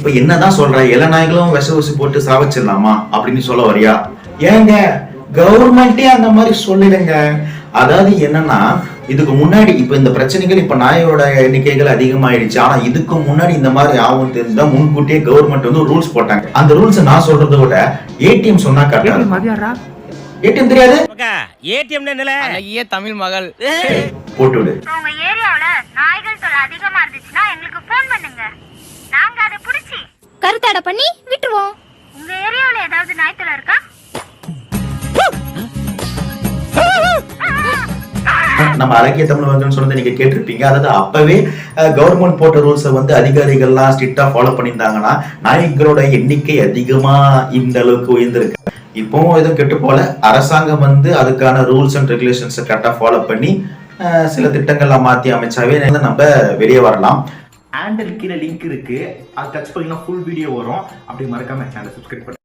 இப்ப என்னதான் சொல்ற, எல்லா நாய்களும் விஷ ஊசி போட்டு சாவச்சிடலாமா அப்படின்னு சொல்ல வரியா? ஏங்க கவர்மெண்டே அந்த மாதிரி சொல்லிடுங்க. அதாவது என்னன்னா, இதுக்கு முன்னாடி இப்ப இந்த பிரச்சனைகள் இப்ப நாயோட எண்ணிக்கைகள் அதிகமாயிடுச்சு. ஆனா இதுக்கு முன்னாடி இந்த மாதிரி ஆகும் தெரிஞ்சுதா முன்கூட்டியே கவர்மெண்ட் வந்து ரூல்ஸ் போட்டாங்க. அந்த ரூல்ஸ் நான் சொல்றதை விட ஏடிஎம் சொன்னா கரெக்டா. ஏடிஎம் தெரியாது? ஏடிஎம் என்னல? அழகிய தமிழ் மகள். போட்டு விடு. உங்க ஏரியாவுல நாய்கள் தொல்லை அதிகமா இருந்துச்சுன்னா எங்களுக்கு ஃபோன் பண்ணுங்க. நாங்க அதை புடிச்சி கருத்தாட பண்ணி விட்டுருவோம். உங்க ஏரியாவுல ஏதாவது நாய் தொல்லை இருக்கா? நம்ம அழகிய தமிழ் மகன் சொன்னதை நீங்க கேட்டிருப்பீங்க. அதாவது அப்பவே கவர்மெண்ட் போட்ட ரூல்ஸை வந்து அதிகாரிகள்லாம் ஸ்ட்ரிக்டா ஃபாலோ பண்ணியிருந்தாங்கன்னா நாய்களோட எண்ணிக்கை அதிகமா இந்த அளவுக்கு உயர்ந்திருக்கு. இப்பவும் எதுவும் கெட்டு போல. அரசாங்கம் வந்து அதுக்கான ரூல்ஸ் அண்ட் ரெகுலேஷன்ஸை கரெக்டா ஃபாலோ பண்ணி சில திட்டங்கள்லாம் மாத்தி அமைச்சாவே நம்ம வெளியே வரலாம். ஹேண்டில் கீழே லிங்க் இருக்கு, அதை டச் பண்ணீங்கன்னா ஃபுல் வீடியோ வரும். அப்படி மறக்காம சேனலை சப்ஸ்கிரைப் பண்ணுங்க.